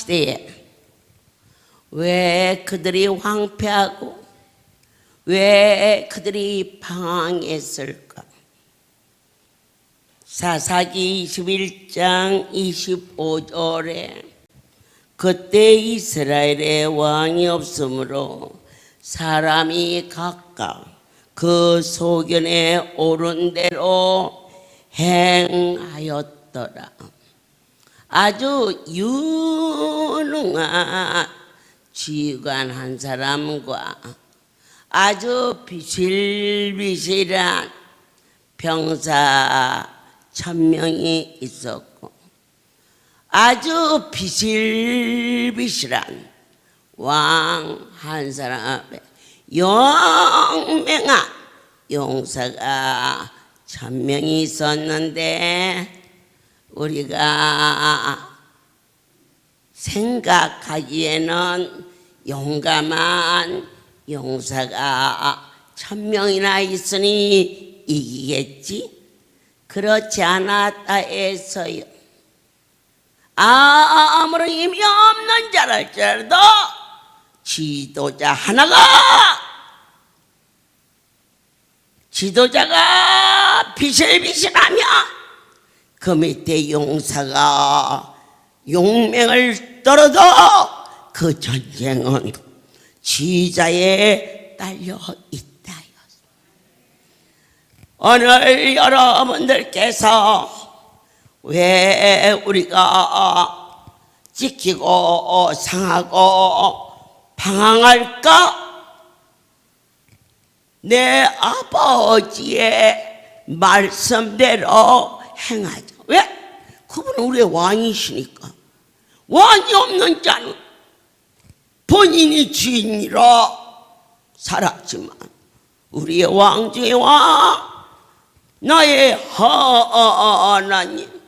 시대에 왜 그들이 황폐하고 왜 그들이 방황했을까? 사사기 21장 25절에 그때 이스라엘에 왕이 없으므로 사람이 각각 그 소견에 오른 대로 행하였더라. 아주 유능한 지휘관 한 사람과 아주 비실비실한 병사 1000명이 있었고 아주 비실비실한 왕 한 사람의 용맹한 용사가 1000명이 있었는데 우리가 생각하기에는 용감한 용사가 1000명이나 있으니 이기겠지? 그렇지 않았다 해서요. 아무런 힘이 없는 자랄지라도 지도자가 비실비실하며 그 밑에 용사가 용맹을 떨어도 그 전쟁은 지휘자에 딸려 있다. 오늘 여러분들께서 왜 우리가 지키고 상하고 방황할까? 내 아버지의 말씀대로 행하자. 왜? 그분은 우리의 왕이시니까. 왕이 없는 자는 본인이 주인이라 살았지만 우리의 왕 중의 왕 나의 하나님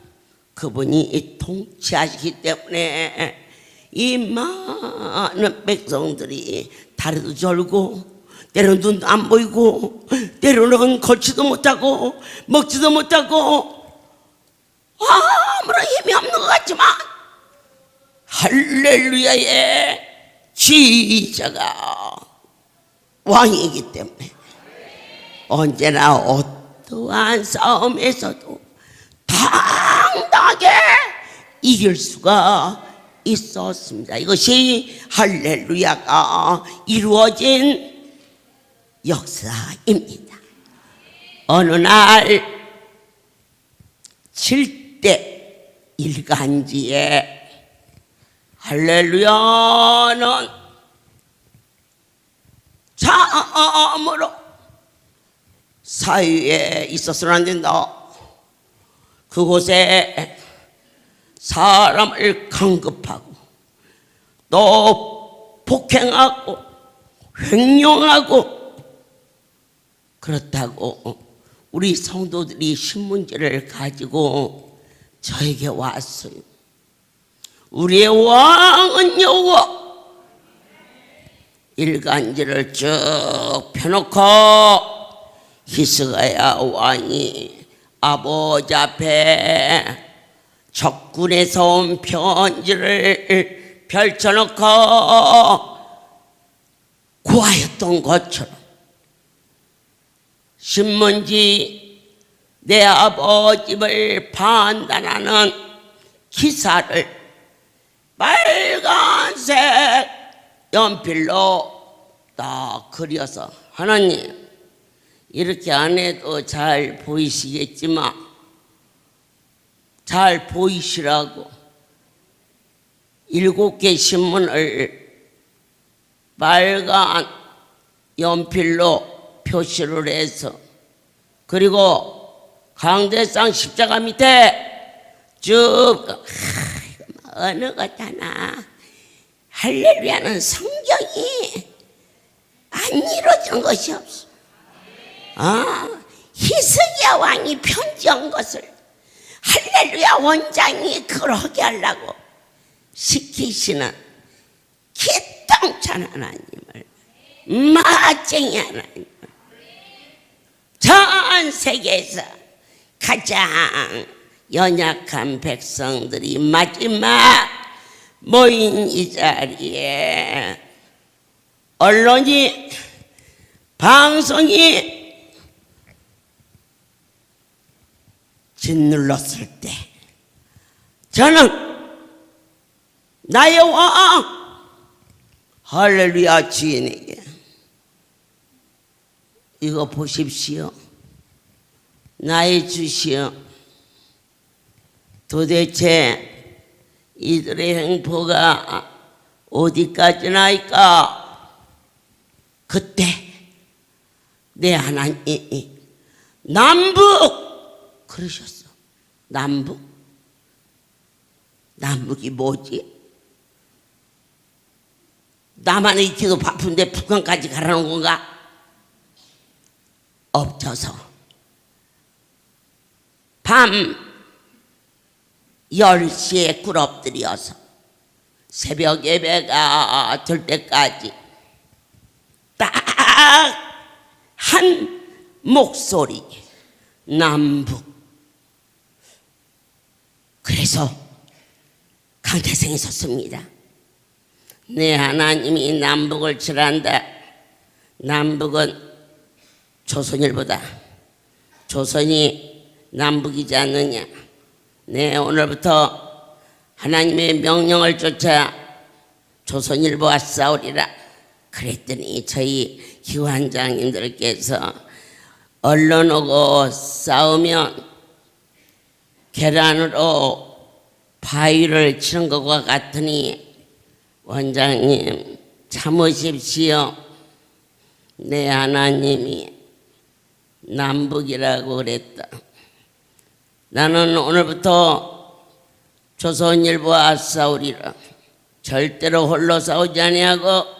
그분이 통치하시기 때문에 이 많은 백성들이 다리도 절고 때로는 눈도 안 보이고 때로는 걷지도 못하고 먹지도 못하고 아무런 힘이 없는 것 같지만 할렐루야의 지휘자가 왕이기 때문에 언제나 어떠한 싸움에서도 당당하게 이길 수가 있었습니다. 이것이 할렐루야가 이루어진 역사입니다. 어느 날 7대 일간지에 할렐루야는 참으로 사유에 있어서는 안 된다. 그곳에 사람을 강급하고 또 폭행하고 횡령하고 그렇다고 우리 성도들이 신문지를 가지고 저에게 왔어요. 우리의 왕은 여호와. 일간지를 쭉 펴놓고 히스가야 왕이 아버지 앞에 적군에서 온 편지를 펼쳐놓고 구하였던 것처럼 신문지 내 아버지를 판단하는 기사를 빨간색 연필로 딱 그려서 하나님 이렇게 안 해도 잘 보이시겠지만 잘 보이시라고 7개 신문을 빨간 연필로 표시를 해서 그리고 강대상 십자가 밑에 쭉 어느 것 하나 할렐루야는 성경이 안 이루어진 것이 없어. 히스기야 왕이 편지한 것을 할렐루야 원장이 그러게 하려고 시키시는 기똥찬 하나님을, 마쟁이 하나님을, 전 세계에서 가장 연약한 백성들이 마지막 모인 이 자리에 언론이, 방송이 짓눌렀을 때 저는 나의 왕 할렐루야 주인에게 이거 보십시오. 나의 주시여, 도대체 이들의 행포가 어디까지나일까? 그때 내 하나님이 남북 그러셨어. 남북? 남북이 뭐지? 나만 있기도 바쁜데 북한까지 가라는 건가? 엎쳐서 밤 10시에 꿇어엎드려서 새벽 예배가 될 때까지 딱 한 목소리, 남북. 그래서 강태생이 섰습니다. 내 하나님이 남북을 칠한다. 남북은 조선일보다. 조선이 남북이지 않느냐. 네, 오늘부터 하나님의 명령을 쫓아 조선일보와 싸우리라. 그랬더니 저희 기관장님들께서 언론하고 싸우면 계란으로 바위를 치는 것과 같으니 원장님 참으십시오. 내 하나님이 남북이라고 그랬다. 나는 오늘부터 조선일보와 싸우리라. 절대로 홀로 싸우지 아니하고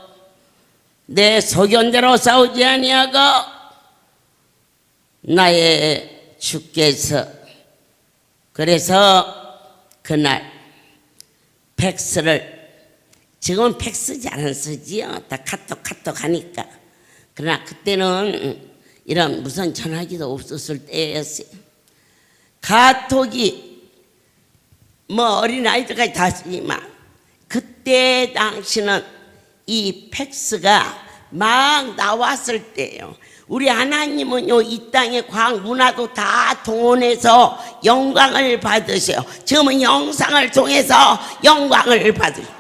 내 소견대로 싸우지 아니하고 나의 주께서. 그래서 그날 팩스를, 지금은 팩스 잘 안 쓰지요. 다 카톡 하니까. 그러나 그때는 이런 무선 전화기도 없었을 때였어요. 카톡이 뭐 어린아이들까지 다 쓰지만 그때 당시는 이 팩스가 막 나왔을 때예요. 우리 하나님은요, 이 땅의 과학 문화도 다 동원해서 영광을 받으세요. 지금은 영상을 통해서 영광을 받으세요.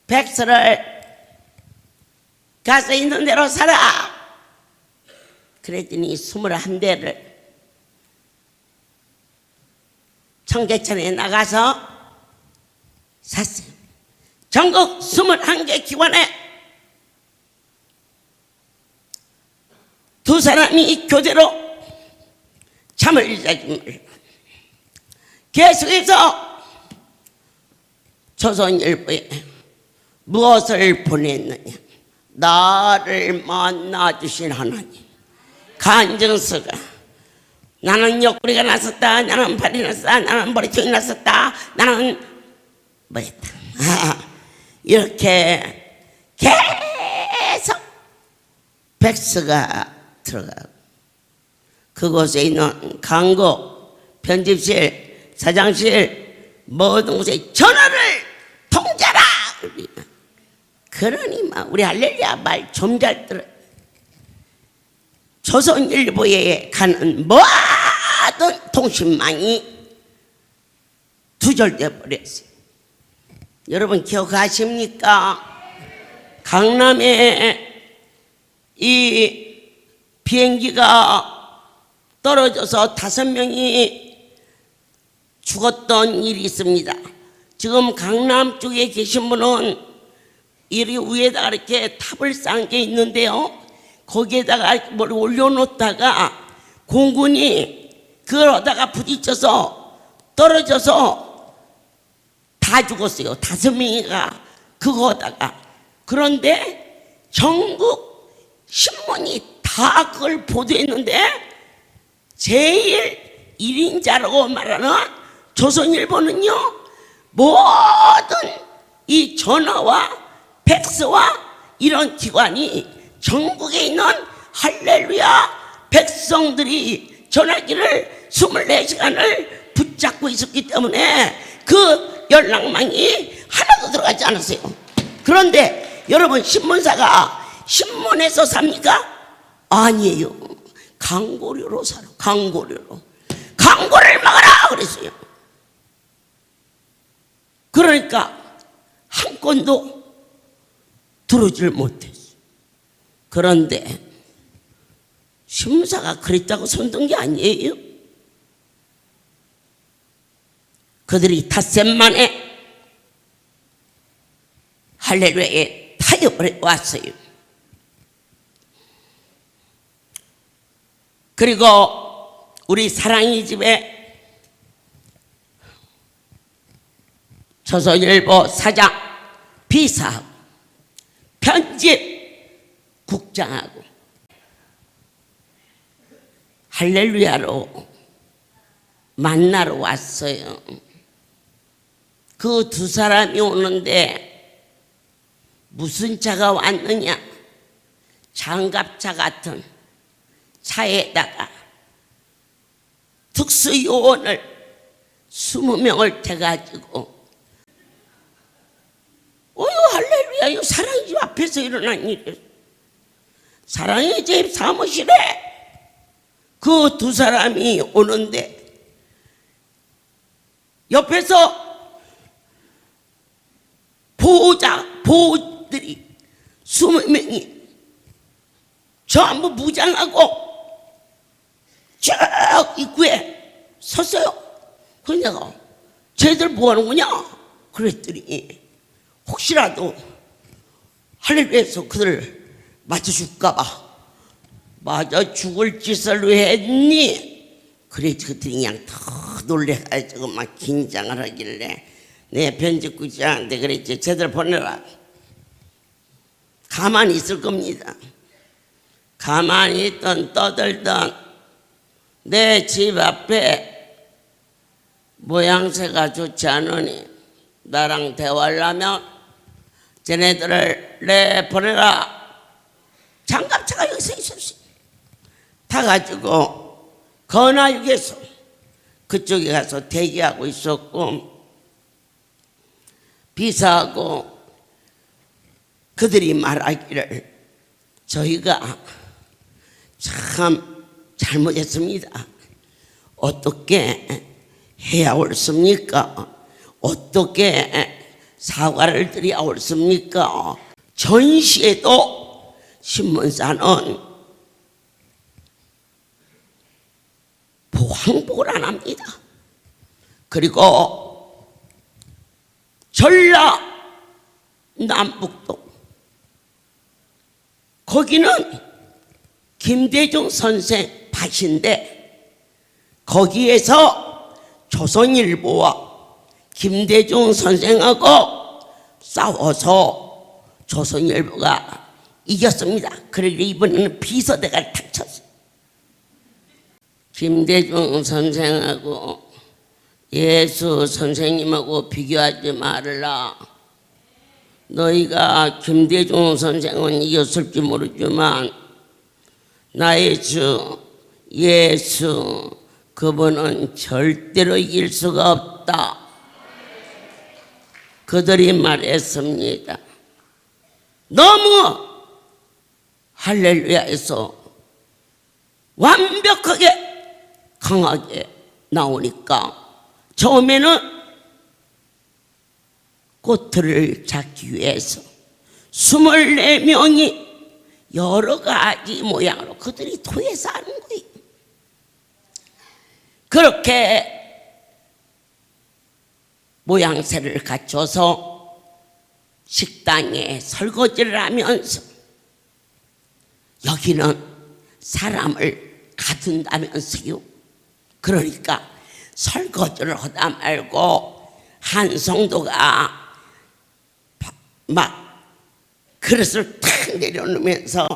팩스를 가서 있는 대로 살아. 그랬더니 21대를 청계천에 나가서 샀어요. 전국 21개 기관에 두 사람이 교대로 잠을 자지 말고 계속해서 조선일보에 무엇을 보냈느냐. 나를 만나주신 하나님. 간증서가 나는 옆구리가 났었다. 나는 발이 났었다. 나는 머리통이 났었다. 나는 뭐였다. 이렇게 계속 팩스가 들어가고 그곳에 있는 광고, 편집실, 사장실 모든 곳에 전화를 통제라. 그러니 막 우리 할렐루야 말 좀 잘 들어. 조선일보에 가는 모든 통신망이 두절돼 버렸어요. 여러분 기억하십니까? 강남에 이 비행기가 떨어져서 5명이 죽었던 일이 있습니다. 지금 강남 쪽에 계신 분은 이 위에다가 이렇게 탑을 쌓은 게 있는데요. 거기에다가 뭘 올려놓다가 공군이 그러다가 부딪혀서 떨어져서 다 죽었어요. 5명이가 그거다가. 그런데 전국 신문이 다 그걸 보도했는데 제일 1인자라고 말하는 조선일보는요, 모든 이 전화와 팩스와 이런 기관이 전국에 있는 할렐루야 백성들이 전화기를 24시간을 붙잡고 있었기 때문에 그 연락망이 하나도 들어가지 않았어요. 그런데 여러분, 신문사가 신문에서 삽니까? 아니에요. 광고료로 살아. 광고료로. 광고를 막아라 그랬어요. 그러니까 한 건도 들어오질 못했어요. 그런데 신문사가 그랬다고 손든 게 아니에요. 그들이 닷새 만에 할렐루야에 타협을 왔어요. 그리고 우리 사랑이 집에 조선일보 사장, 비서하고 편집 국장하고 할렐루야로 만나러 왔어요. 그 두 사람이 오는데 무슨 차가 왔느냐? 장갑차 같은 차에다가 특수요원을 20명을 태가지고, 할렐루야, 이거 사랑의 집 앞에서 일어난 일이에요. 사랑의 집 사무실에 그 두 사람이 오는데 옆에서 보호들이 20명이 전부 무장하고 쭉 입구에 섰어요. 그래서 내가 쟤들 뭐 하는 거냐? 그랬더니 혹시라도 할렐루야에서 그들을 맞아줄까봐. 맞아 죽을 짓을 왜 했니? 그래 그들이 그냥 더 놀래가지고 막 긴장을 하길래 내 편집국장한테 그랬지. 쟤들 보내라. 가만히 있을 겁니다. 가만히 있던 떠들던 내 집 앞에 모양새가 좋지 않으니 나랑 대화를 하면 쟤네들을 내보내라. 장갑차가 여기서 있었어요. 타가지고 건화역에서 그쪽에 가서 대기하고 있었고, 비서하고 그들이 말하기를 저희가 참 잘못했습니다. 어떻게 해야 옳습니까? 어떻게 사과를 드려야 옳습니까? 전시에도 신문사는 항복을 안 합니다. 그리고 전라 남북도 거기는 김대중 선생 밭인데 거기에서 조선일보와 김대중 선생하고 싸워서 조선일보가 이겼습니다. 그러니 이번에는 비서대가 닥쳤어요. 김대중 선생하고 예수 선생님하고 비교하지 말라. 너희가 김대중 선생은 이겼을지 모르지만 나의 주 예수 그분은 절대로 이길 수가 없다. 그들이 말했습니다. 너무 할렐루야에서 완벽하게 강하게 나오니까 처음에는 꽃을 잡기 위해서 24명이 여러 가지 모양으로 그들이 토해서 하는 거예요. 그렇게 모양새를 갖춰서 식당에 설거지를 하면서 여기는 사람을 가둔다면서요. 그러니까 설거지를 하다 말고 한 성도가 막 그릇을 탁 내려놓으면서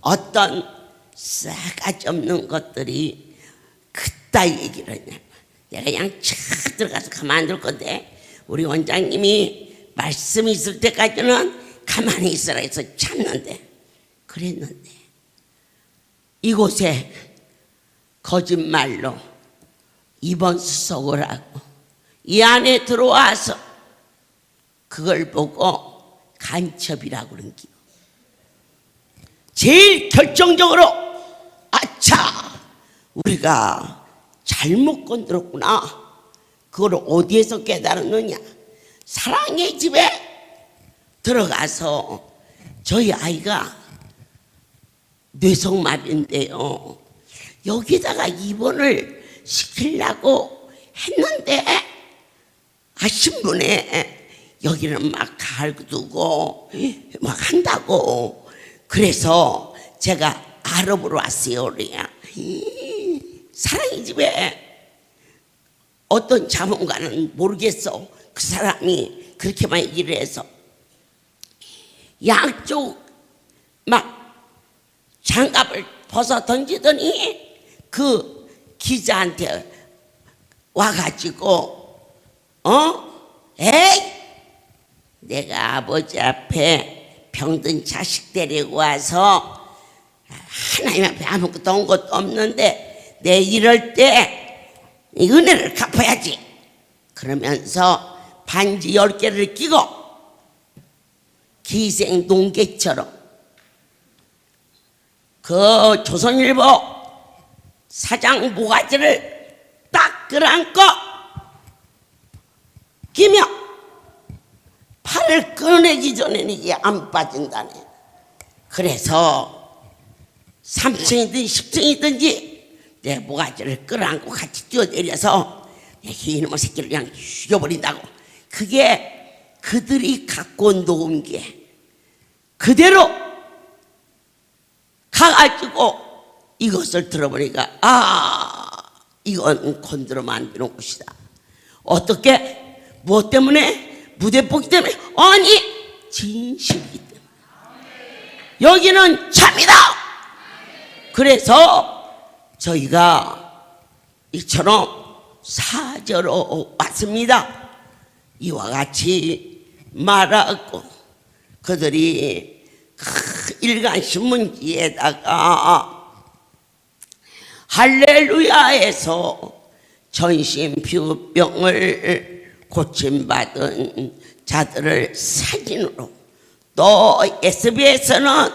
어떤 싸가지 없는 것들이 그따 얘기를 했냐. 내가 그냥 착 들어가서 가만히 둘 건데 우리 원장님이 말씀이 있을 때까지는 가만히 있으라 해서 참는데 그랬는데 이곳에 거짓말로 입원 수속을 하고 이 안에 들어와서 그걸 보고 간첩이라고 그런 기. 제일 결정적으로 아차 우리가 잘못 건드렸구나. 그걸 어디에서 깨달았느냐. 사랑의 집에 들어가서 저희 아이가 뇌성마비인데요. 여기다가 입원을 시키려고 했는데 신문에 여기는 막 갈두고 막 한다고. 그래서 제가 알아보러 왔어요. 그래야 사랑의 집에 어떤 자문가는 모르겠어. 그 사람이 그렇게만 얘기를 해서 양쪽 막 장갑을 벗어 던지더니 그 기자한테 와가지고 에이 내가 아버지 앞에 병든 자식 데리고 와서 하나님 앞에 아무것도 온 것도 없는데 내 이럴 때 은혜를 갚아야지. 그러면서 반지 10개를 끼고 기생 농객처럼 그 조선일보 사장 모가지를 딱 끌어안고 끼며 팔을 끊어내기 전에는 이게 안 빠진다네. 그래서 3층이든 10층이든지 내 모가지를 끌어안고 같이 뛰어내려서 이놈의 새끼를 그냥 죽여버린다고. 그게 그들이 갖고 놓은 게 그대로 가가지고 이것을 들어보니까 이건 건드리면 안 되는 곳이다. 어떻게? 무엇 때문에? 무대포기 때문에? 아니 진실이기 때문에. 여기는 참이다. 그래서 저희가 이처럼 사저로 왔습니다. 이와 같이 말하고 그들이 일간 신문지에다가 할렐루야에서 전신피부병을 고침받은 자들을 사진으로 또 SBS는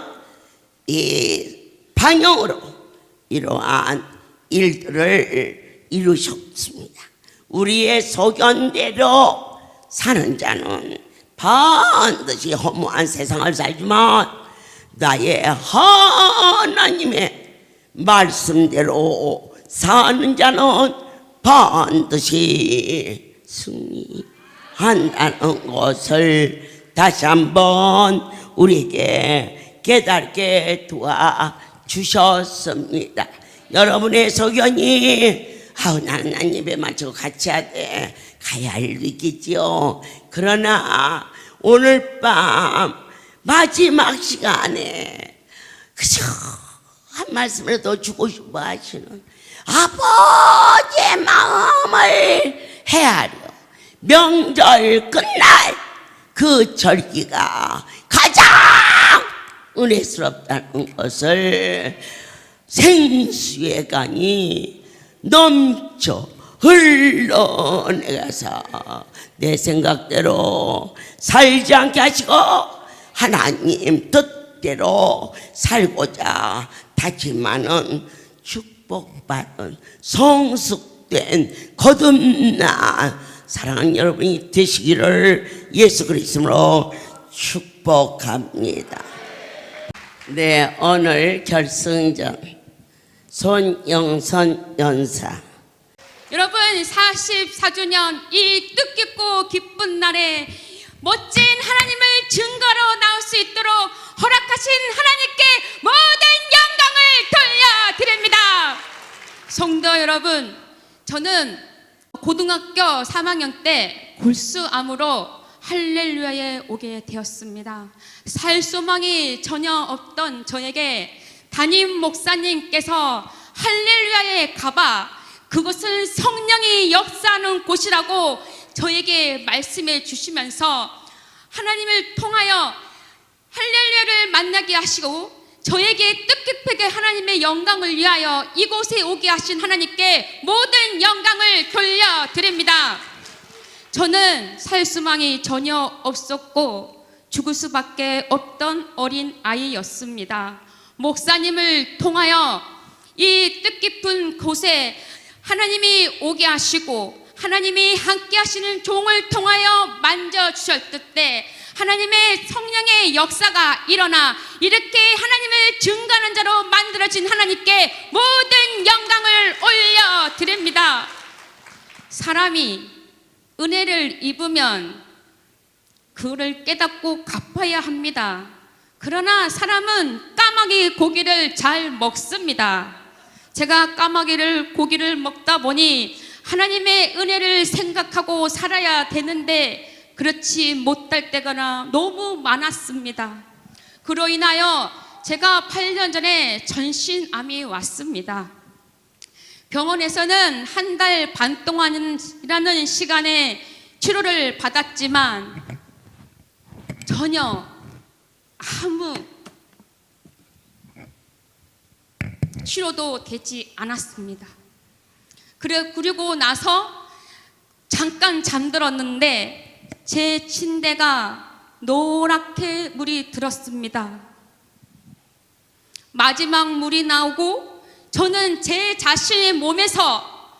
이 방영으로 이러한 일들을 이루셨습니다. 우리의 소견대로 사는 자는 반드시 허무한 세상을 살지만 나의 하나님의 말씀대로 사는 자는 반드시 승리한다는 것을 다시 한번 우리에게 깨닫게 도와주셨습니다. 여러분의 소견이 나는 한 입에 맞추고 같이 가야 할 일도 있겠지요. 그러나 오늘 밤 마지막 시간에 그저 한 말씀을 더 주고 싶어 하시는 아버지의 마음을 헤아려 명절 끝날 그 절기가 가장 은혜스럽다는 것을 생수의 강이 넘쳐 흘러내가서 내 생각대로 살지 않게 하시고 하나님 뜻대로 살고자 다짐하는 축복받은 성숙된 거듭난 사랑하는 여러분이 되시기를 예수 그리스도로 축복합니다. 네, 오늘 결승전 손영선 연사. 여러분 44주년 이 뜻깊고 기쁜 날에 멋진 하나님을 증거로 나올 수 있도록 허락하신 하나님께 모든 영광을 돌려드립니다. 성도 여러분, 저는 고등학교 3학년 때 골수암으로 할렐루야에 오게 되었습니다. 살 소망이 전혀 없던 저에게 담임 목사님께서 할렐루야에 가봐 그것은 성령이 역사하는 곳이라고 저에게 말씀해 주시면서 하나님을 통하여 할렐루야를 만나게 하시고 저에게 뜻깊게 하나님의 영광을 위하여 이곳에 오게 하신 하나님께 모든 영광을 돌려드립니다. 저는 살 수망이 전혀 없었고 죽을 수밖에 없던 어린 아이였습니다. 목사님을 통하여 이 뜻깊은 곳에 하나님이 오게 하시고 하나님이 함께 하시는 종을 통하여 만져주셨을 때 하나님의 성령의 역사가 일어나 이렇게 하나님을 증거하는 자로 만들어진 하나님께 모든 영광을 올려드립니다. 사람이 은혜를 입으면 그를 깨닫고 갚아야 합니다. 그러나 사람은 까마귀 고기를 잘 먹습니다. 제가 까마귀를 고기를 먹다 보니 하나님의 은혜를 생각하고 살아야 되는데 그렇지 못할 때가 너무 많았습니다. 그로 인하여 제가 8년 전에 전신암이 왔습니다. 병원에서는 1달 반 동안이라는 시간에 치료를 받았지만 전혀 아무 치료도 되지 않았습니다. 그리고 나서 잠깐 잠들었는데 제 침대가 노랗게 물이 들었습니다. 마지막 물이 나오고 저는 제 자신의 몸에서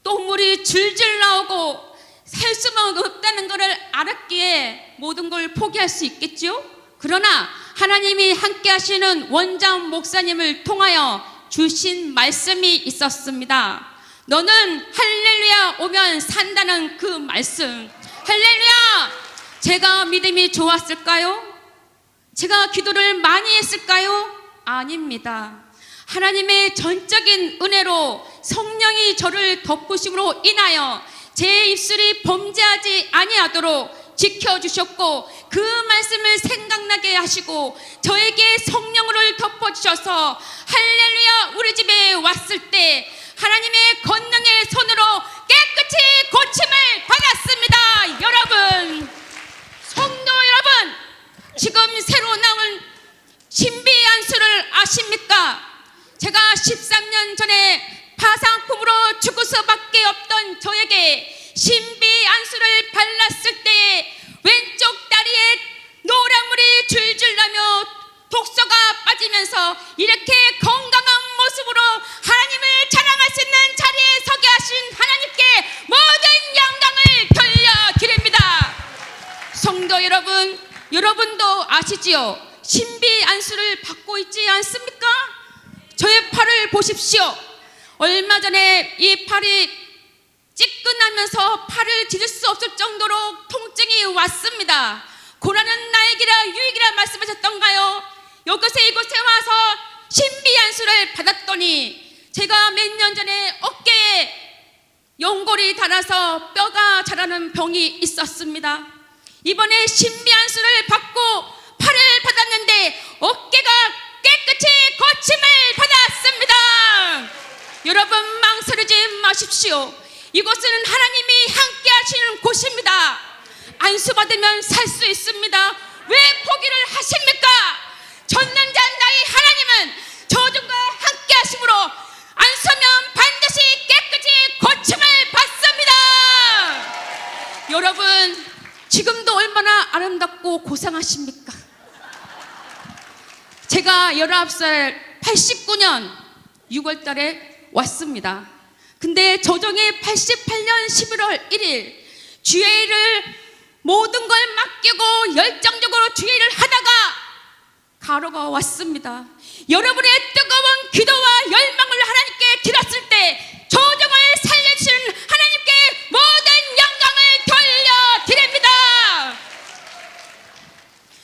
또 물이 줄줄 나오고 살 수가 없다는 것을 알았기에 모든 걸 포기할 수 있겠죠? 그러나 하나님이 함께 하시는 원장 목사님을 통하여 주신 말씀이 있었습니다. 너는 할렐루야 오면 산다는 그 말씀. 할렐루야! 제가 믿음이 좋았을까요? 제가 기도를 많이 했을까요? 아닙니다. 하나님의 전적인 은혜로 성령이 저를 덮으심으로 인하여 제 입술이 범죄하지 아니하도록 지켜주셨고 그 말씀을 생각나게 하시고 저에게 성령을 덮어주셔서 할렐루야 우리 집에 왔을 때 하나님의 권능의 손으로 깨끗이 고침을 받았습니다. 여러분, 성도 여러분, 지금 새로 나온 신비 안수를 아십니까? 제가 13년 전에 파상풍으로 죽을 수밖에 없던 저에게 신비 안수를 발랐을 때 왼쪽 다리에 노란물이 줄줄 나며 독소가 빠지면서 이렇게 건강한 모습으로 하나님을 자랑할 수 있는 자리에 서게 하신 하나님께 모든 영광을 돌려드립니다. 성도 여러분, 여러분도 아시지요? 신비 안수를 받고 있지 않습니까? 저의 팔을 보십시오. 얼마 전에 이 팔이 찌끈하면서 팔을 디딜 수 없을 정도로 통증이 왔습니다. 고난은 나의 길이라 유익이라 말씀하셨던가요? 이곳에 와서 신비 안수를 받았더니 제가 몇 년 전에 어깨에 연골이 닳아서 뼈가 자라는 병이 있었습니다. 이번에 신비 안수를 받고 팔을 받았는데 어깨가 깨끗이 고침을 받았습니다. 여러분 망설이지 마십시오. 이곳은 하나님이 함께 하시는 곳입니다. 안수 받으면 살 수 있습니다. 왜 포기를 하십니까? 전능자 나의 하나님은 저들과 함께 하심으로 안수하면 반드시 깨끗이 고침을 받습니다. 여러분 지금도 얼마나 아름답고 고상하십니까? 제가 19살 89년 6월 달에 왔습니다. 근데 조정이 88년 11월 1일 주의를 모든 걸 맡기고 열정적으로 주의를 하다가 가로가 왔습니다. 여러분의 뜨거운 기도와 열망을 하나님께 드렸을 때 조정을 살려주시는 하나님께 모든 영광을 돌려드립니다.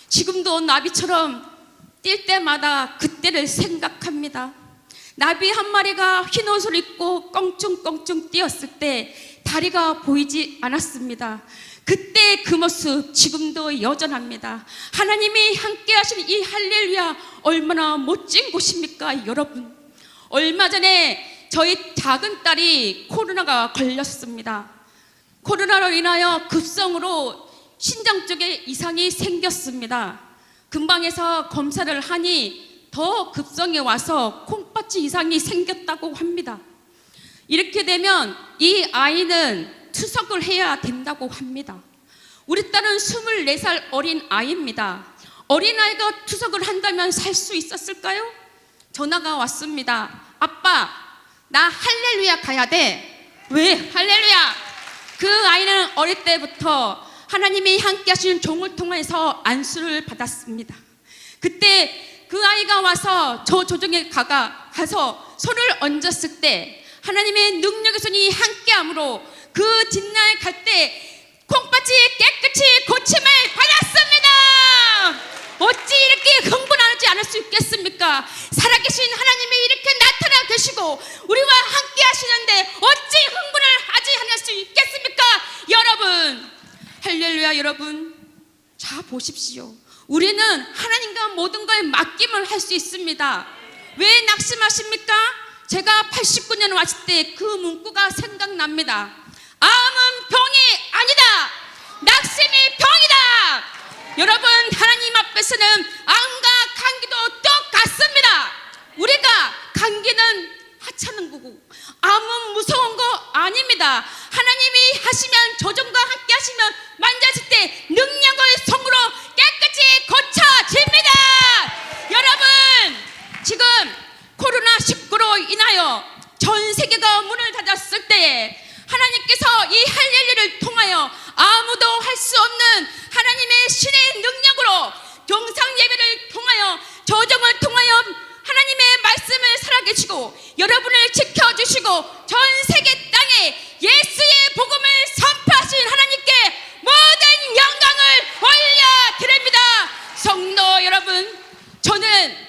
지금도 나비처럼 뛸 때마다 그때를 생각합니다. 나비 한 마리가 흰 옷을 입고 껑충껑충 뛰었을 때 다리가 보이지 않았습니다. 그때 그 모습 지금도 여전합니다. 하나님이 함께 하시는 이 할렐루야 얼마나 멋진 곳입니까 여러분. 얼마 전에 저희 작은 딸이 코로나가 걸렸습니다. 코로나로 인하여 급성으로 신장 쪽에 이상이 생겼습니다. 근방에서 검사를 하니 더 급성에 와서 콩팥이 이상이 생겼다고 합니다. 이렇게 되면 이 아이는 투석을 해야 된다고 합니다. 우리 딸은 24살 어린 아이입니다. 어린아이가 투석을 한다면 살 수 있었을까요? 전화가 왔습니다. 아빠, 나 할렐루야 가야 돼. 왜 할렐루야? 그 아이는 어릴 때부터 하나님이 함께 하시는 종을 통해서 안수를 받았습니다. 그때 그 아이가 와서 저 조정에 가서 손을 얹었을 때 하나님의 능력의 손이 함께함으로 그 뒷날 갈 때 콩팥이 깨끗이 고침을 받았습니다. 어찌 이렇게 흥분하지 않을 수 있겠습니까? 살아계신 하나님이 이렇게 나타나 계시고 우리와 함께 하시는데 어찌 흥분을 하지 않을 수 있겠습니까? 여러분, 할렐루야. 여러분, 자 보십시오. 우리는 하나님과 모든 걸 맡김을 할 수 있습니다. 왜 낙심하십니까? 제가 89년 왔을 때 그 문구가 생각납니다. 암은 병이 아니다. 낙심이 병이다. 여러분, 하나님 앞에서는 암과 감기도 똑같습니다. 우리가 감기는 하찮은 거고 암은 무서운 거 아닙니다. 하나님이 하시면, 조정과 함께 하시면 만졌을 때 능력을 성으로 깨끗이 고쳐집니다. 여러분, 지금 코로나19로 인하여 전 세계가 문을 닫았을 때 하나님께서 이 할렐루야를 통하여 아무도 할 수 없는 하나님의 신의 능력으로 영상 예배를 통하여, 조정을 통하여 하나님의 말씀을 살아계시고 여러분을 지켜주시고 전 세계 땅에 예수의 복음을 선포하신 하나님께 모든 영광을 올려드립니다. 성도 여러분, 저는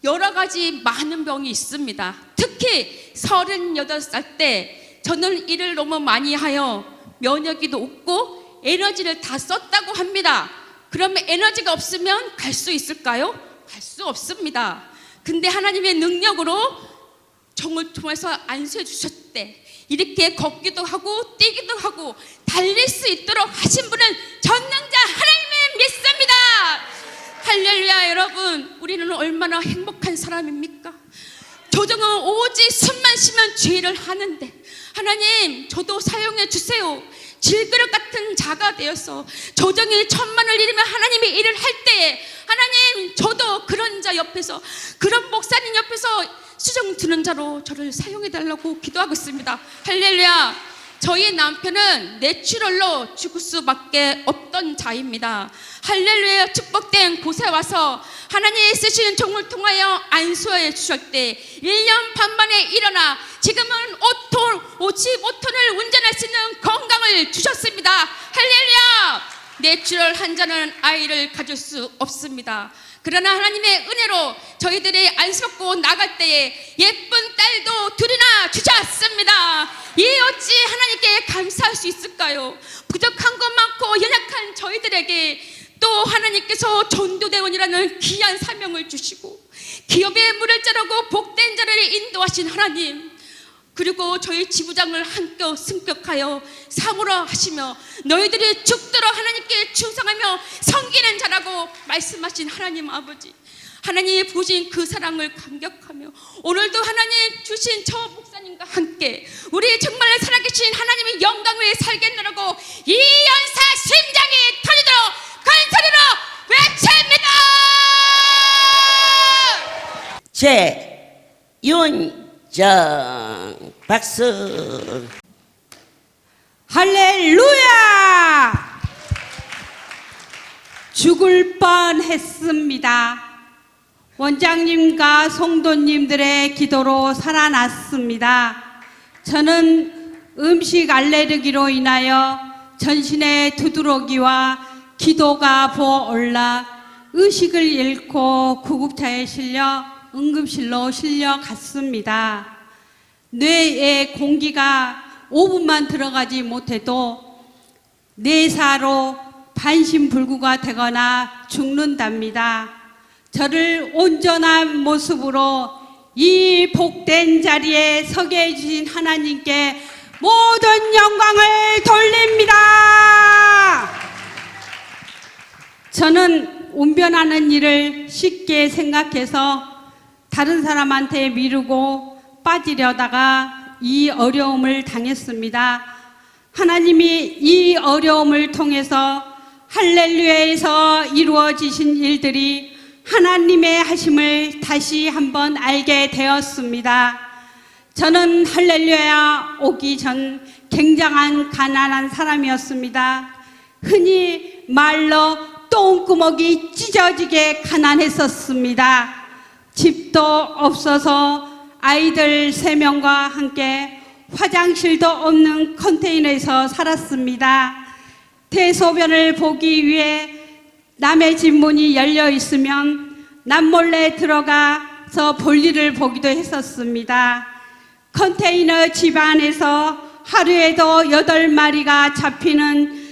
여러 가지 많은 병이 있습니다. 특히 38살 때 저는 일을 너무 많이 하여 면역이 높고 에너지를 다 썼다고 합니다. 그러면 에너지가 없으면 갈 수 있을까요? 갈 수 없습니다. 근데 하나님의 능력으로 종을 통해서 안수해 주셨을 때 이렇게 걷기도 하고 뛰기도 하고 달릴 수 있도록 하신 분은 전능자 하나님을 믿습니다. 할렐루야. 여러분, 우리는 얼마나 행복한 사람입니까? 조정은 오직 숨만 쉬면 죄를 하는데 하나님, 저도 사용해 주세요. 질그릇 같은 자가 되어서 조정이 1000만을 잃으면 하나님이 일을 할 때 하나님, 저도 그런 자 옆에서, 그런 목사님 옆에서 수정 드는 자로 저를 사용해 달라고 기도하고 있습니다. 할렐루야. 저희 남편은 내추럴로 죽을 수밖에 없던 자입니다. 할렐루야. 축복된 곳에 와서 하나님이 쓰시는 종을 통하여 안수해 주실 때 1년 반 만에 일어나 지금은 55톤을 운전할 수 있는 건강을 주셨습니다. 할렐루야. 내추럴 한 자는 아이를 가질 수 없습니다. 그러나 하나님의 은혜로 저희들이 안수받고 나갈 때에 예쁜 딸도 둘이나 주셨습니다. 이 어찌 하나님께 감사할 수 있을까요? 부족한 것 많고 연약한 저희들에게 또 하나님께서 전도대원이라는 귀한 사명을 주시고 기업의 물을 자르고 복된 자를 인도하신 하나님, 그리고 저희 지부장을 한껏 승격하여 사모라 하시며 너희들이 죽도록 하나님께 충성하며 섬기는 자라고 말씀하신 하나님 아버지, 하나님이 보신 그 사랑을 감격하며 오늘도 하나님 주신 저 목사님과 함께 우리 정말 살아계신 하나님의 영광 위에 살겠느라고 이 연사 심장이 터지도록 큰 소리로 외칩니다. 최윤정 박수. 할렐루야! 죽을 뻔했습니다. 원장님과 성도님들의 기도로 살아났습니다. 저는 음식 알레르기로 인하여 전신에 두드러기와 기도가 부어올라 의식을 잃고 구급차에 실려 응급실로 실려갔습니다. 뇌에 공기가 5분만 들어가지 못해도 뇌사로 반신불구가 되거나 죽는답니다. 저를 온전한 모습으로 이 복된 자리에 서게 해주신 하나님께 모든 영광을 돌립니다. 저는 운변하는 일을 쉽게 생각해서 다른 사람한테 미루고 빠지려다가 이 어려움을 당했습니다. 하나님이 이 어려움을 통해서 할렐루야에서 이루어지신 일들이 하나님의 하심을 다시 한번 알게 되었습니다. 저는 할렐루야 오기 전 굉장한 가난한 사람이었습니다. 흔히 말로 똥구멍이 찢어지게 가난했었습니다. 집도 없어서 아이들 3명과 함께 화장실도 없는 컨테이너에서 살았습니다. 대소변을 보기 위해 남의 집 문이 열려 있으면 남몰래 들어가서 볼일을 보기도 했었습니다. 컨테이너 집 안에서 하루에도 8마리가 잡히는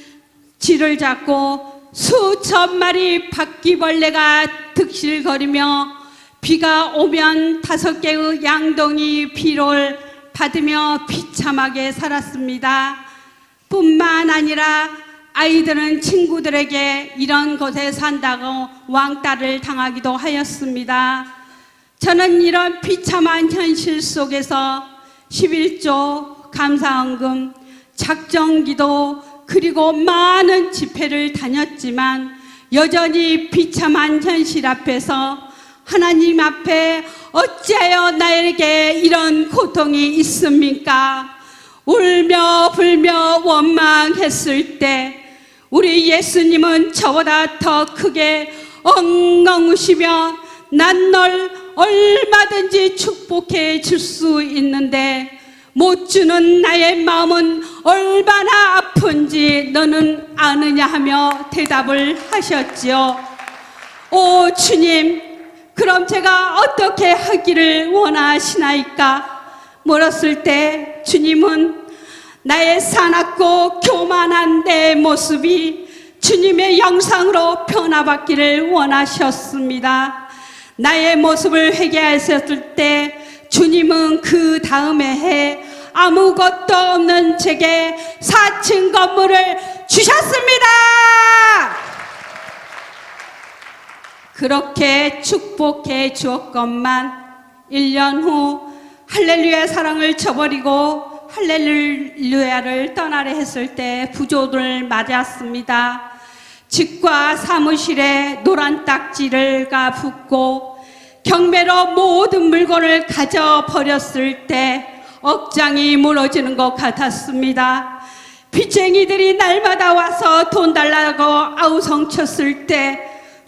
쥐를 잡고 수천 마리 바퀴벌레가 득실거리며 비가 오면 5개의 양동이 비를 받으며 비참하게 살았습니다. 뿐만 아니라 아이들은 친구들에게 이런 곳에 산다고 왕따를 당하기도 하였습니다. 저는 이런 비참한 현실 속에서 11조 감사헌금, 작정기도 그리고 많은 집회를 다녔지만 여전히 비참한 현실 앞에서 하나님 앞에 어찌하여 나에게 이런 고통이 있습니까? 울며 불며 원망했을 때 우리 예수님은 저보다 더 크게 엉엉 우시며 난 널 얼마든지 축복해 줄 수 있는데 못 주는 나의 마음은 얼마나 아픈지 너는 아느냐 하며 대답을 하셨지요. 오 주님, 그럼 제가 어떻게 하기를 원하시나이까? 물었을 때 주님은 나의 사납고 교만한 내 모습이 주님의 영상으로 변화받기를 원하셨습니다. 나의 모습을 회개하셨을 때 주님은 그 다음에 해 아무것도 없는 제게 4층 건물을 주셨습니다. 그렇게 축복해 주었건만 1년 후 할렐루야 사랑을 저버리고 할렐루야를 떠나려 했을 때 부조를 맞았습니다. 집과 사무실에 노란 딱지가 붙고 경매로 모든 물건을 가져버렸을 때 억장이 무너지는 것 같았습니다. 빚쟁이들이 날마다 와서 돈 달라고 아우성쳤을 때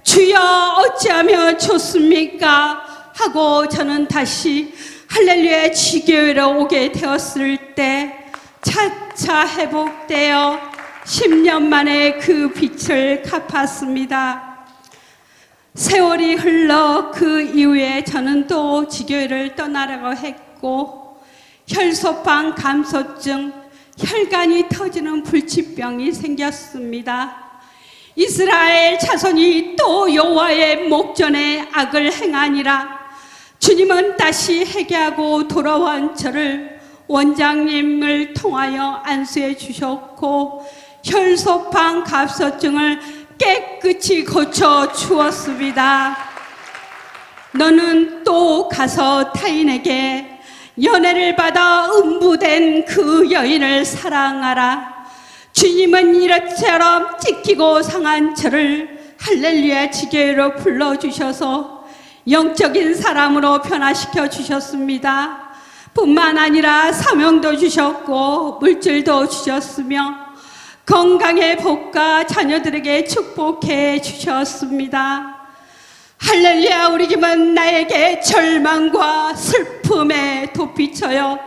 주여 어찌하면 좋습니까? 하고 저는 다시 할렐루야 지교회로 오게 되었을 때 차차 회복되어 10년 만에 그 빚을 갚았습니다. 세월이 흘러 그 이후에 저는 또 지교회를 떠나려고 했고 혈소판 감소증, 혈관이 터지는 불치병이 생겼습니다. 이스라엘 자손이 또 여호와의 목전에 악을 행하니라. 주님은 다시 회개하고 돌아온 저를 원장님을 통하여 안수해 주셨고 혈소판 갑소증을 깨끗이 고쳐 주었습니다. 너는 또 가서 타인에게 연애를 받아 음부된 그 여인을 사랑하라. 주님은 이처럼 찢기고 상한 저를 할렐루야 지교회로 불러주셔서 영적인 사람으로 변화시켜 주셨습니다. 뿐만 아니라 사명도 주셨고 물질도 주셨으며 건강의 복과 자녀들에게 축복해 주셨습니다. 할렐루야, 우리 집은 나에게 절망과 슬픔에 도피쳐요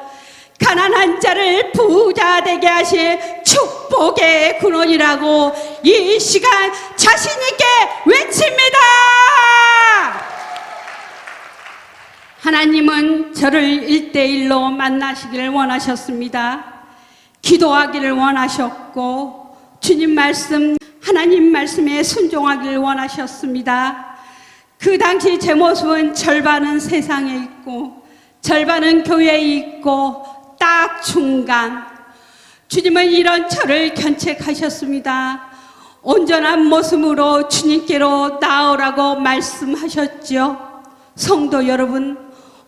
가난한 자를 부자 되게 하실 축복의 근원이라고 이 시간 자신 있게 외칩니다. 하나님은 저를 1대1로 만나시기를 원하셨습니다. 기도하기를 원하셨고 주님 말씀, 하나님 말씀에 순종하기를 원하셨습니다. 그 당시 제 모습은 절반은 세상에 있고 절반은 교회에 있고 딱 중간. 주님은 이런 저를 견책하셨습니다. 온전한 모습으로 주님께로 나오라고 말씀하셨죠. 성도 여러분,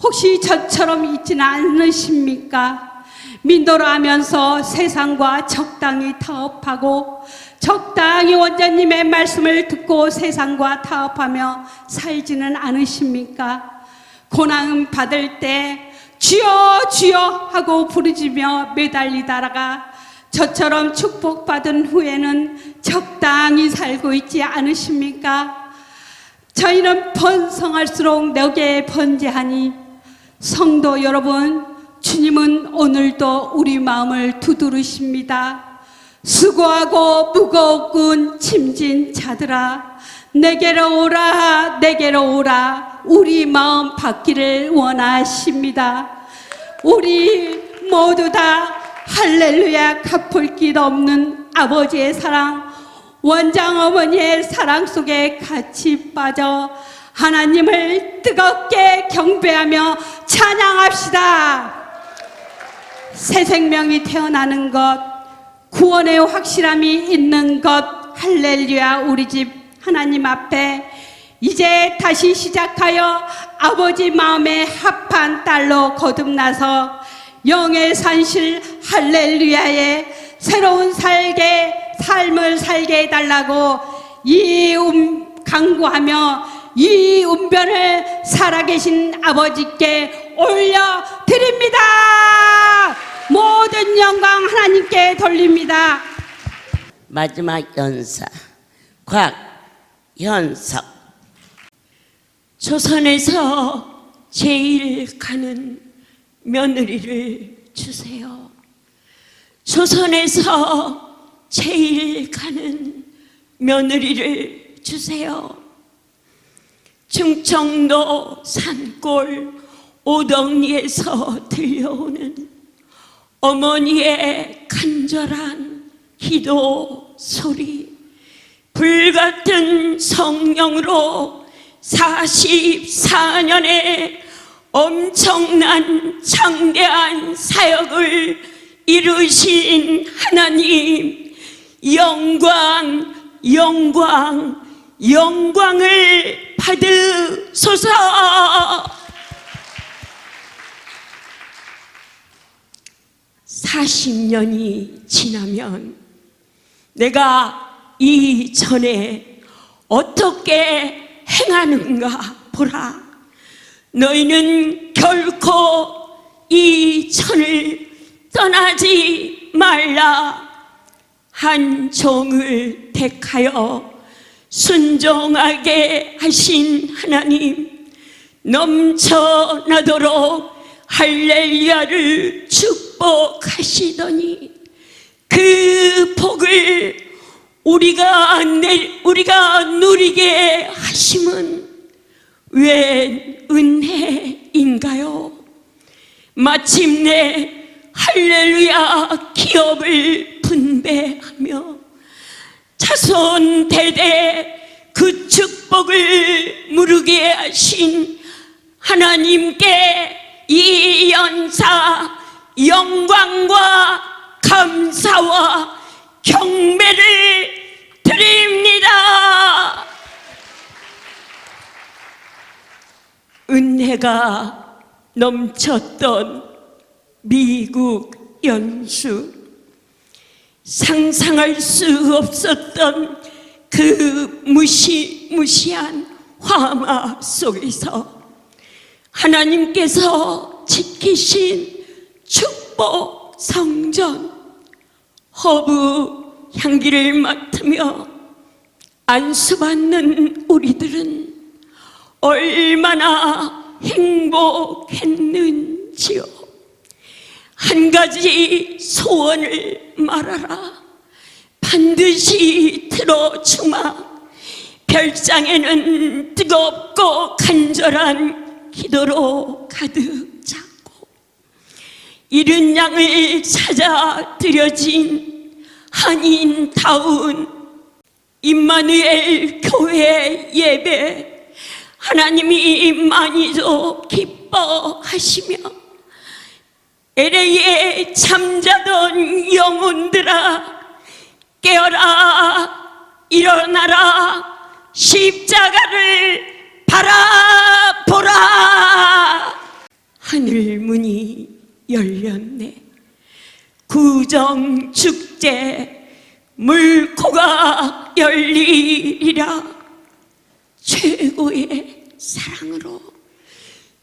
혹시 저처럼 있지는 않으십니까? 민도로 하면서 세상과 적당히 타협하고 적당히 원장님의 말씀을 듣고 세상과 타협하며 살지는 않으십니까? 고난 받을 때 주여 주여 하고 부르짖으며 매달리다가 저처럼 축복받은 후에는 적당히 살고 있지 않으십니까? 저희는 번성할수록 내게 번제하니 성도 여러분, 주님은 오늘도 우리 마음을 두드리십니다. 수고하고 무거운 짐진 자들아, 내게로 오라, 내게로 오라. 우리 마음 받기를 원하십니다. 우리 모두 다 할렐루야 갚을 길 없는 아버지의 사랑, 원장 어머니의 사랑 속에 같이 빠져 하나님을 뜨겁게 경배하며 찬양합시다. 새 생명이 태어나는 것, 구원의 확실함이 있는 것, 할렐루야. 우리 집 하나님 앞에 이제 다시 시작하여 아버지 마음에 합한 딸로 거듭나서 영의 산실 할렐루야의 새로운 삶을 살게 해달라고 간구하며 이 운변을 살아계신 아버지께 올려드립니다. 모든 영광 하나님께 돌립니다. 마지막 연사 곽현석. 조선에서 제일 가는 며느리를 주세요. 조선에서 제일 가는 며느리를 주세요. 충청도 산골 오덕리에서 들려오는 어머니의 간절한 기도 소리, 불같은 성령으로 44년의 엄청난 장대한 사역을 이루신 하나님, 영광, 영광, 영광을 받으소서. 40년이 지나면 내가 이전에 어떻게 행하는가 보라. 너희는 결코 이 천을 떠나지 말라. 한 종을 택하여 순종하게 하신 하나님, 넘쳐나도록 할렐루야를 축복하시더니 그 복을 우리가 누리게 하심은 웬 은혜인가요? 마침내 할렐루야 기업을 분배하며 자손 대대 그 축복을 무르게 하신 하나님께 이 연사 영광과 감사와 경배를 드립니다. 은혜가 넘쳤던 미국 연수, 상상할 수 없었던 그 무시무시한 화마 속에서 하나님께서 지키신 축복 성전, 허브 향기를 맡으며 안수받는 우리들은 얼마나 행복했는지요. 한 가지 소원을 말하라. 반드시 들어주마. 별장에는 뜨겁고 간절한 기도로 가득 찼고 이른 양을 찾아 드려진 한인다운 임마누엘 교회 예배, 하나님이 많이도 기뻐하시며 LA에 잠자던 영혼들아 깨어라, 일어나라 십자가를 바라보라. 하늘 문이 열렸네. 구정축제 물코가 열리리라. 최고의 사랑으로,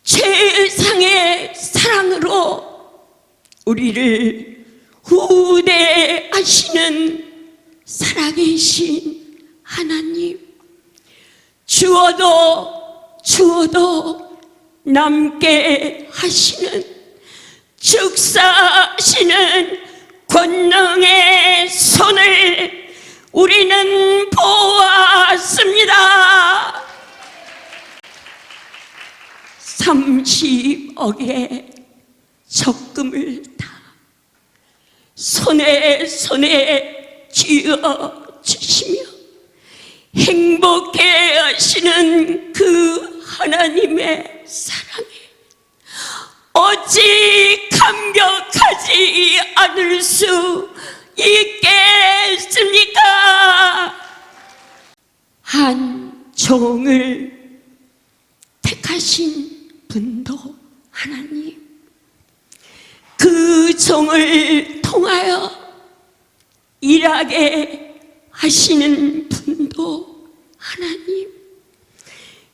최상의 사랑으로 우리를 후대하시는 살아계신 하나님, 주어도 남게 하시는 축사하시는 권능의 손을 우리는 보았습니다. 30억의 적금을 다 손에 쥐어 주시며 행복해 하시는 그 하나님의 사랑에 어찌 감격하지 않을 수 있겠습니까? 한 종을 택하신 분도 하나님, 그 종을 통하여 일하게 하시는 분도 하나님,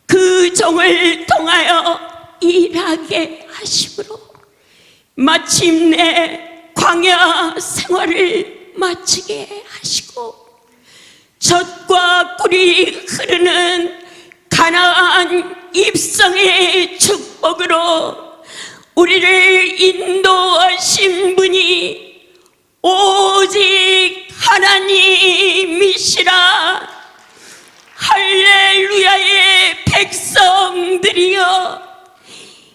그 종을 통하여 일하게 하심으로 마침내 광야 생활을 마치게 하시고 젖과 꿀이 흐르는 가나안 입성의 축복으로 우리를 인도하신 분이 오직 하나님이시라. 할렐루야의 백성들이여,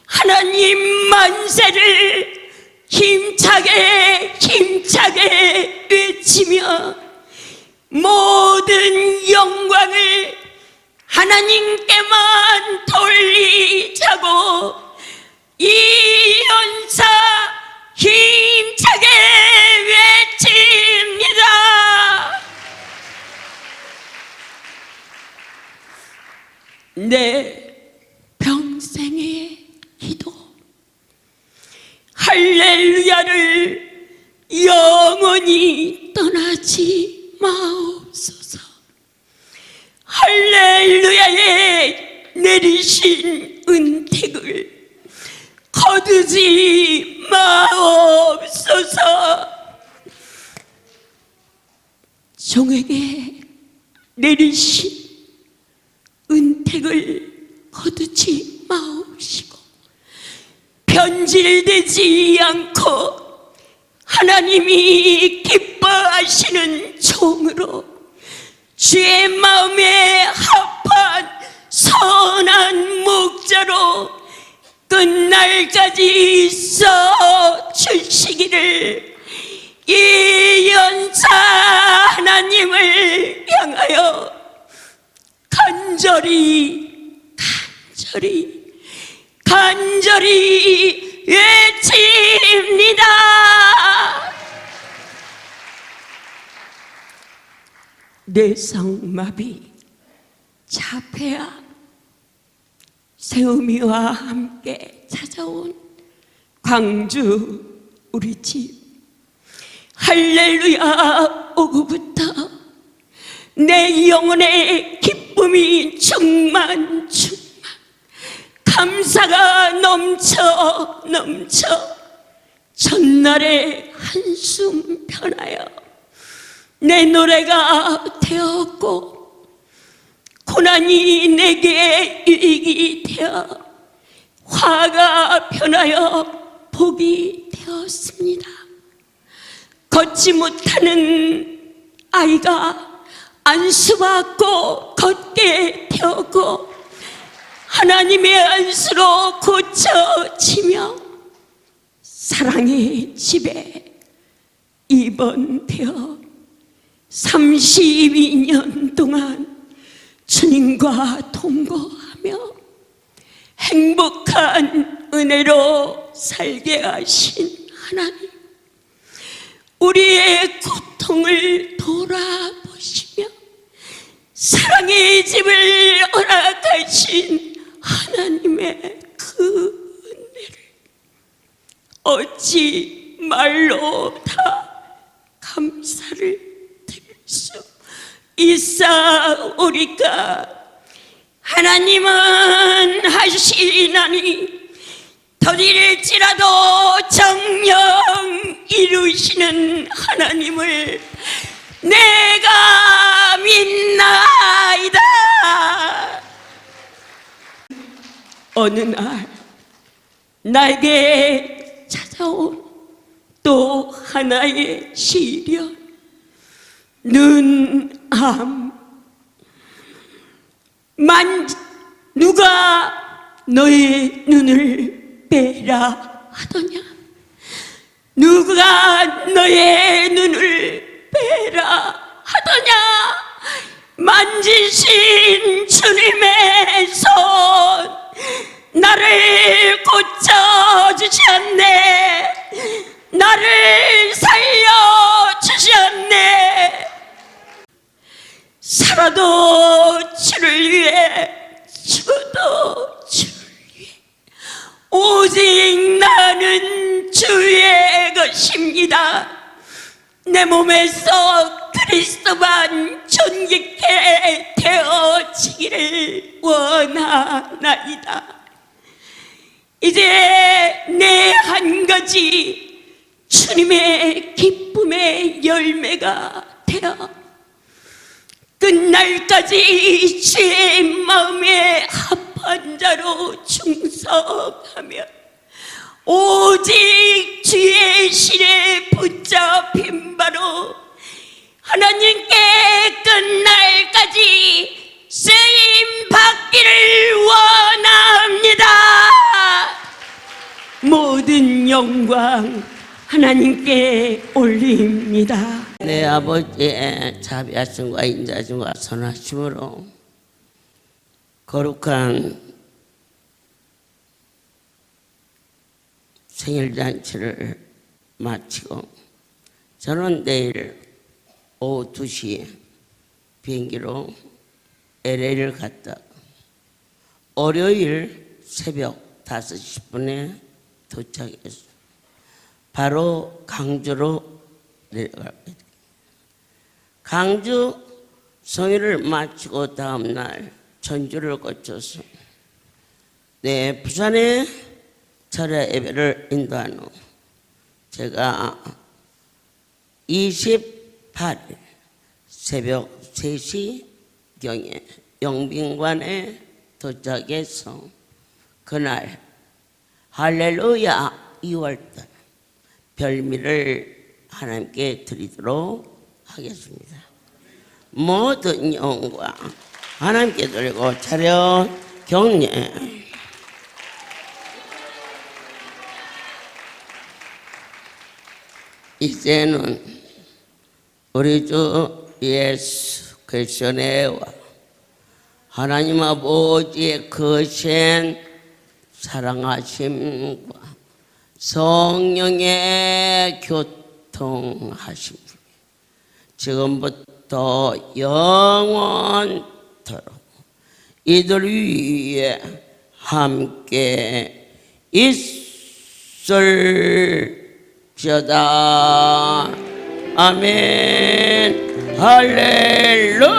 하나님 만세를 힘차게 외치며 모든 영광을 하나님께만 돌리자고 이 연사 힘차게 외칩니다. 내 평생의 기도, 할렐루야를 영원히 떠나지 마옵소서. 할렐루야에 내리신 은택을 거두지 마옵소서. 종에게 내리신 은택을 거두지 마옵시고 변질되지 않고 하나님이 기뻐하시는 종으로 주의 마음에 합한 선한 목자로 끝날까지 써 주시기를 이 연사 하나님을 향하여 간절히 외칩니다. 뇌성마비, 자폐아, 세우미와 함께 찾아온 광주 우리 집, 할렐루야 오후부터 내 영혼의 기쁨이 충만 감사가 넘쳐 전날의 한숨 편하여 내 노래가 되었고 고난이 내게 유익이 되어 화가 변하여 복이 되었습니다. 걷지 못하는 아이가 안수받고 걷게 되었고 하나님의 안수로 고쳐지며 사랑의 집에 입원되어 32년 동안 주님과 동거하며 행복한 은혜로 살게 하신 하나님, 우리의 고통을 돌아보시며 사랑의 집을 허락하신 하나님의 그 은혜를 어찌 말로 다 감사를 드릴 수 있사오리까. 하나님은 하시나니 더딜지라도 정령 이루시는 하나님을 내가 믿나이다. 어느 날 나에게 찾아온 또 하나의 시련, 눈암. 누가 너의 눈을 빼라 하더냐? 누가 너의 눈을 빼라 하더냐? 만지신 주님의 손, 나를 고쳐주셨네. 나를 살려주셨네. 살아도 주를 위해, 죽어도 주를 위해, 오직 나는 주의 것입니다. 내 몸에서 그리스도만 존귀케 되어지기를 원하나이다. 이제 내 한 가지 주님의 기쁨의 열매가 되어 끝날까지 주의 마음에 합한 자로 충성하며 오직 주의 실에 붙잡힌 바로 하나님께 끝날까지 쓰임 받기를 원합니다. 모든 영광 하나님께 올립니다. 내 아버지의 자비하심과 인자심과 선하심으로 거룩한 생일잔치를 마치고 저는 내일 오후 2시 비행기로 LA를 갔다 월요일 새벽 5시 10분에 도착했어요. 바로 강주로 내려갈 거예요. 강주 성일을 마치고 다음날 전주를 거쳐서 부산에 철야 예배를 인도한 후 제가 28일 새벽 3시경에 영빈관에 도착해서 그날 할렐루야 2월달 별미를 하나님께 드리도록 하겠습니다. 모든 영광 하나님께 드리고 차렷 경례. 이제는 우리 주 예수 그리스도의 은혜와 하나님 아버지의 거센 사랑하심과 성령의 교통하심 지금부터 영원토록 이들 위에 함께 있을지어다. 아멘. 할렐루야.